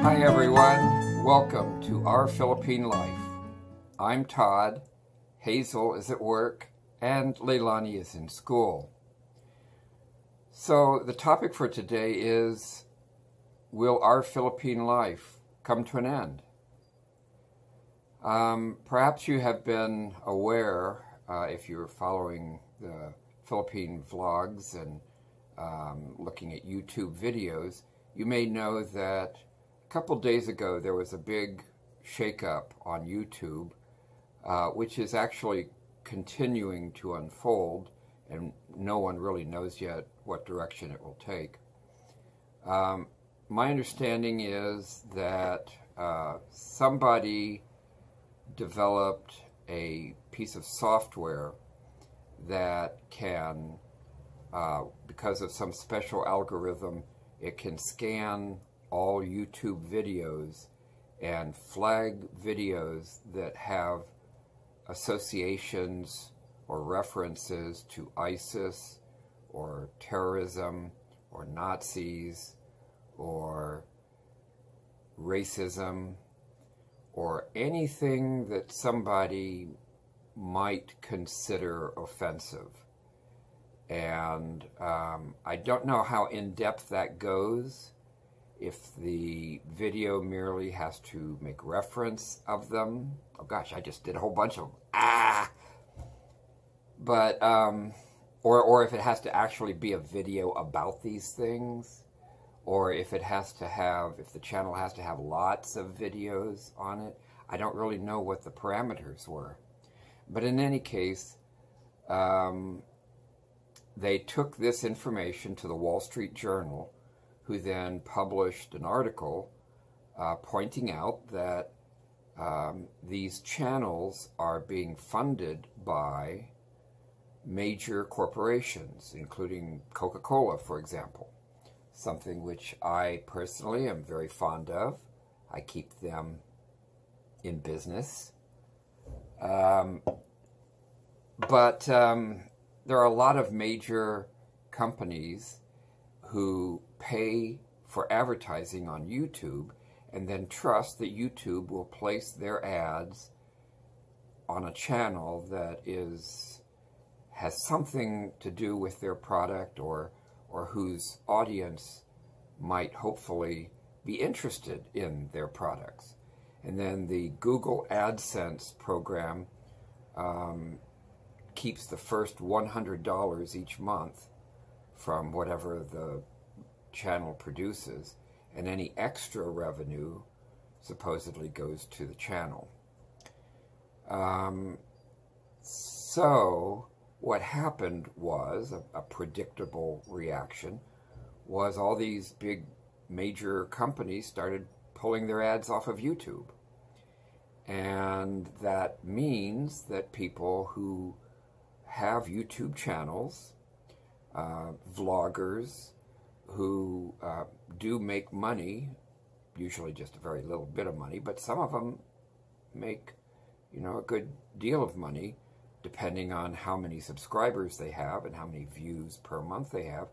Hi everyone, welcome to Our Philippine Life. I'm Todd, Hazel is at work, and Leilani is in school. So the topic for today is, will our Philippine life come to an end? Perhaps you have been aware, if you're following the Philippine vlogs and looking at YouTube videos, you may know that a couple days ago there was a big shakeup on YouTube, which is actually continuing to unfold, and no one really knows yet what direction it will take. My understanding is that somebody developed a piece of software that can, because of some special algorithm, it can scan all YouTube videos and flag videos that have associations or references to ISIS or terrorism or Nazis or racism or anything that somebody might consider offensive. And I don't know how in-depth that goes, if the video merely has to make reference of them. Oh gosh, I just did a whole bunch of them. But, or if it has to actually be a video about these things, or if it has to have, if the channel has to have lots of videos on it. I don't really know what the parameters were. But in any case, they took this information to the Wall Street Journal, who then published an article pointing out that these channels are being funded by major corporations, including Coca-Cola, for example, something which I personally am very fond of. I keep them in business. But there are a lot of major companies who pay for advertising on YouTube and then trust that YouTube will place their ads on a channel that has something to do with their product or whose audience might hopefully be interested in their products. And then the Google AdSense program keeps the first $100 each month from whatever the channel produces, and any extra revenue supposedly goes to the channel. So what happened was, a predictable reaction, was all these big major companies started pulling their ads off of YouTube. And that means that people who have YouTube channels, vloggers who do make money, usually just a very little bit of money, but some of them make, a good deal of money, depending on how many subscribers they have and how many views per month they have.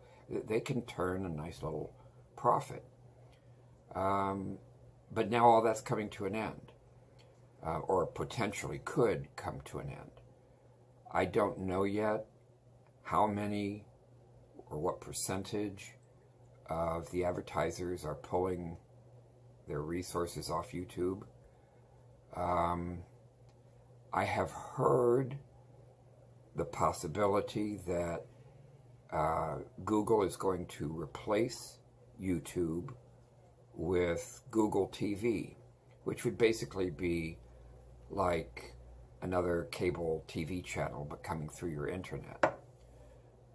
They can turn a nice little profit. But now all that's coming to an end, or potentially could come to an end. I don't know yet how many or what percentage of the advertisers are pulling their resources off YouTube. I have heard the possibility that Google is going to replace YouTube with Google TV, which would basically be like another cable TV channel, but coming through your internet.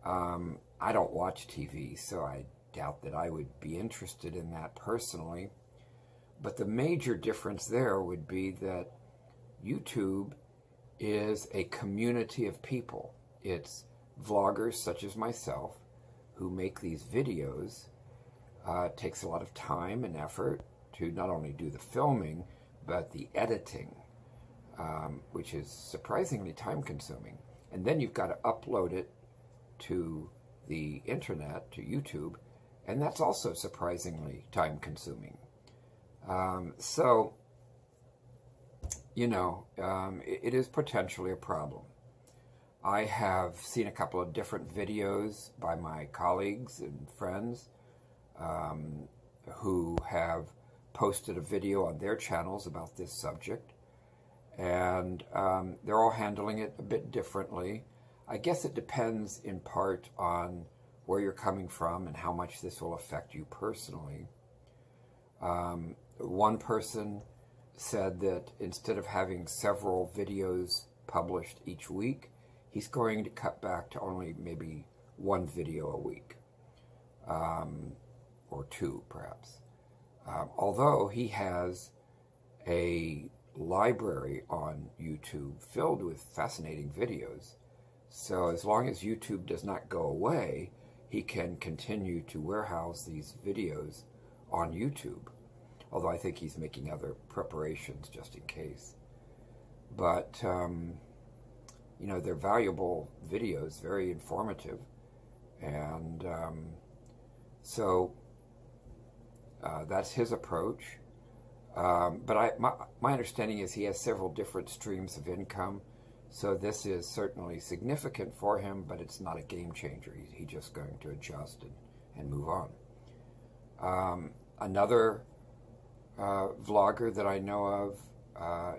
I don't watch TV, so I doubt that I would be interested in that personally. But the major difference there would be that YouTube is a community of people. It's vloggers such as myself who make these videos. It takes a lot of time and effort to not only do the filming, but the editing, which is surprisingly time-consuming. And then you've got to upload it to the internet, to YouTube, and that's also surprisingly time-consuming. So, you know, it is potentially a problem. I have seen a couple of different videos by my colleagues and friends who have posted a video on their channels about this subject, and they're all handling it a bit differently. I guess it depends in part on where you're coming from and how much this will affect you personally. One person said that instead of having several videos published each week, he's going to cut back to only maybe one video a week, or two perhaps. Although he has a library on YouTube filled with fascinating videos, so as long as YouTube does not go away, he can continue to warehouse these videos on YouTube. Although I think he's making other preparations just in case. But, you know, they're valuable videos, very informative. And so that's his approach. But my understanding is he has several different streams of income. So this is certainly significant for him, but it's not a game changer. He's just going to adjust and move on. Another vlogger that I know of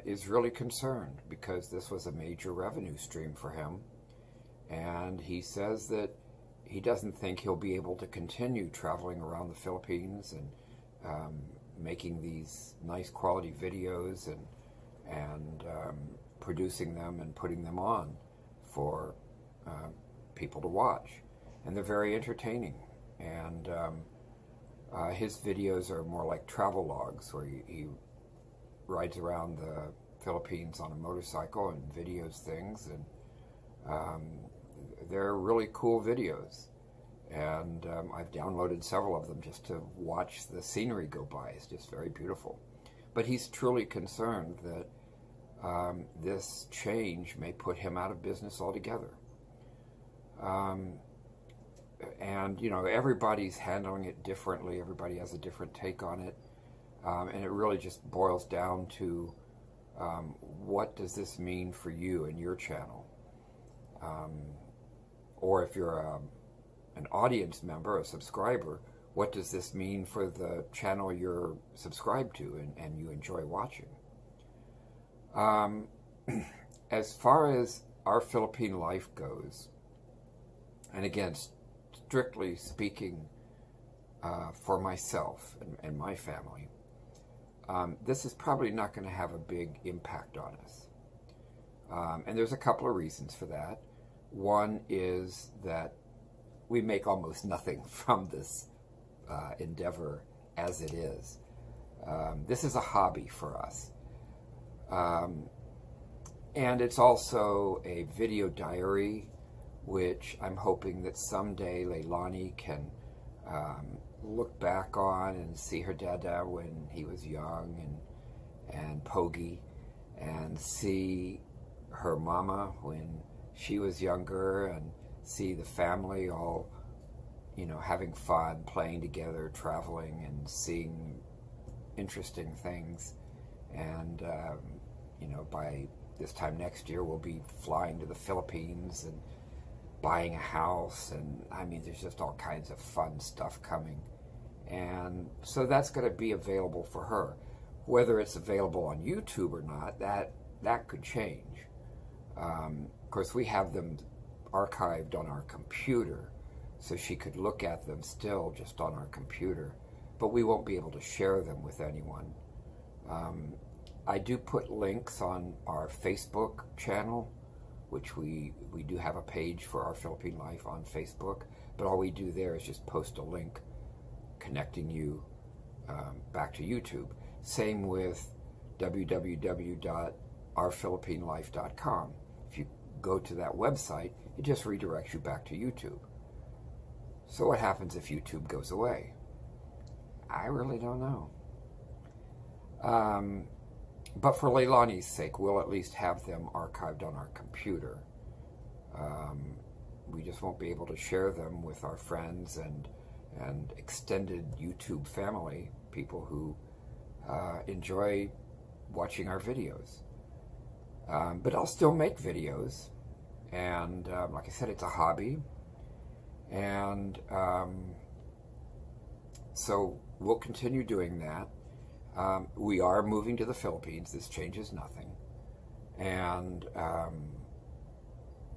is really concerned because this was a major revenue stream for him, and he says that he doesn't think he'll be able to continue traveling around the Philippines and making these nice quality videos and producing them and putting them on for people to watch. And they're very entertaining, and his videos are more like travel logs, where he rides around the Philippines on a motorcycle and videos things, and they're really cool videos. And I've downloaded several of them just to watch the scenery go by. It's just very beautiful. But he's truly concerned that this change may put him out of business altogether. And, you know, everybody's handling it differently. Everybody has a different take on it. And it really just boils down to what does this mean for you and your channel? Or if you're an audience member, a subscriber, what does this mean for the channel you're subscribed to and you enjoy watching? As far as Our Philippine Life goes, and again, strictly speaking for myself and my family, this is probably not going to have a big impact on us. And there's a couple of reasons for that. One is that we make almost nothing from this endeavor as it is. This is a hobby for us. And it's also a video diary, which I'm hoping that someday Leilani can look back on and see her dada when he was young and Pogi, and see her mama when she was younger, and see the family all, you know, having fun, playing together, traveling, and seeing interesting things. And, you know, by this time next year, we'll be flying to the Philippines and buying a house. And, I mean, there's just all kinds of fun stuff coming. And so that's going to be available for her. Whether it's available on YouTube or not, that could change. Of course, we have them archived on our computer, so she could look at them still just on our computer, but we won't be able to share them with anyone. I do put links on our Facebook channel, which we do have a page for Our Philippine Life on Facebook, but all we do there is just post a link connecting you back to YouTube. Same with www.ourphilippinelife.com. If you go to that website, it just redirects you back to YouTube. So what happens if YouTube goes away? I really don't know. But for Leilani's sake, we'll at least have them archived on our computer. We just won't be able to share them with our friends and extended YouTube family, people who enjoy watching our videos. But I'll still make videos, and like I said, it's a hobby, and so we'll continue doing that. We are moving to the Philippines. This changes nothing. And,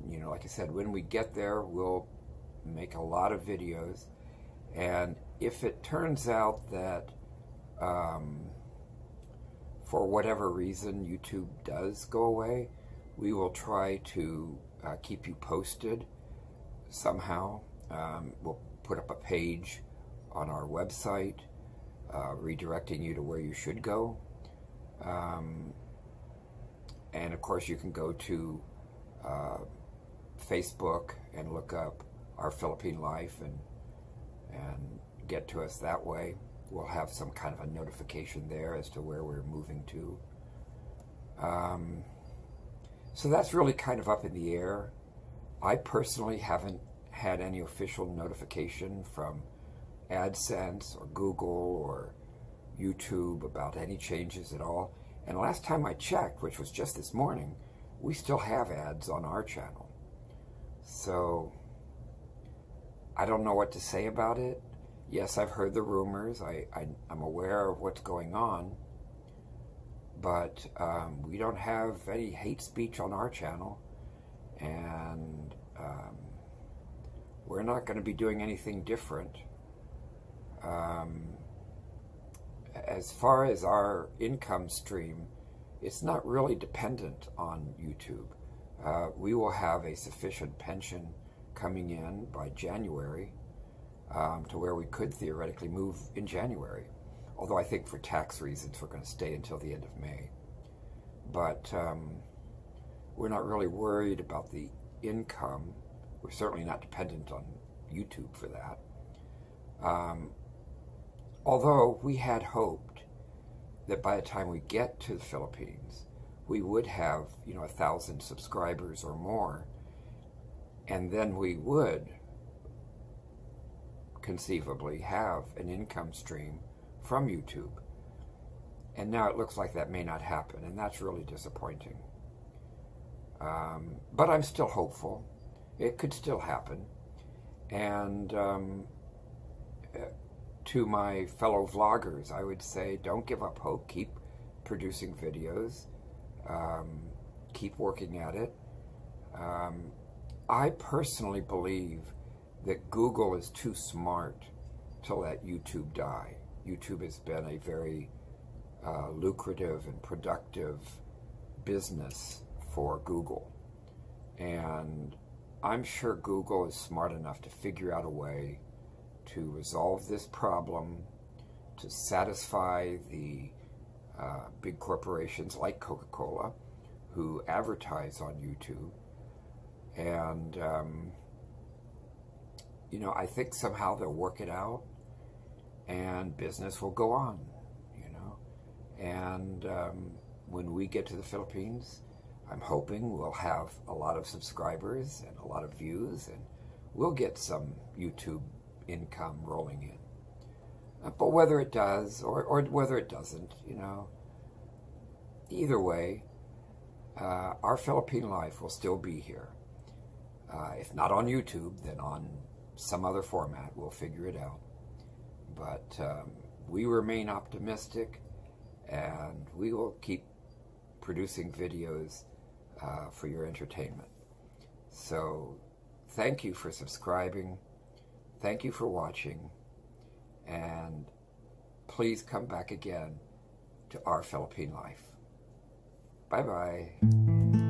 you know, like I said, when we get there, we'll make a lot of videos. And if it turns out that, for whatever reason, YouTube does go away, we will try to keep you posted somehow. We'll put up a page on our website, redirecting you to where you should go. And of course you can go to Facebook and look up our Philippine Life and get to us that way. We'll have some kind of a notification there as to where we're moving to. So that's really kind of up in the air. I personally haven't had any official notification from AdSense or Google or YouTube about any changes at all. And last time I checked, which was just this morning, we still have ads on our channel. So I don't know what to say about it. Yes, I've heard the rumors. I'm aware of what's going on. But we don't have any hate speech on our channel. And we're not going to be doing anything different. As far as our income stream, it's not really dependent on YouTube. We will have a sufficient pension coming in by January to where we could theoretically move in January. Although I think for tax reasons we're going to stay until the end of May. But we're not really worried about the income. We're certainly not dependent on YouTube for that. Although we had hoped that by the time we get to the Philippines, we would have, 1,000 subscribers or more, and then we would conceivably have an income stream from YouTube. And now it looks like that may not happen, and that's really disappointing. But I'm still hopeful. It could still happen. And to my fellow vloggers, I would say, don't give up hope. Keep producing videos. Keep working at it. I personally believe that Google is too smart to let YouTube die. YouTube has been a very lucrative and productive business for Google. And I'm sure Google is smart enough to figure out a way to resolve this problem, to satisfy the big corporations like Coca-Cola who advertise on YouTube. And, I think somehow they'll work it out and business will go on, And when we get to the Philippines, I'm hoping we'll have a lot of subscribers and a lot of views, and we'll get some YouTube income rolling in. But whether it does or whether it doesn't, either way, our Philippine Life will still be here. If not on YouTube, then on some other format. We'll figure it out. But we remain optimistic, and we will keep producing videos for your entertainment. So thank you for subscribing. Thank you for watching. And please come back again to Our Philippine Life. Bye-bye.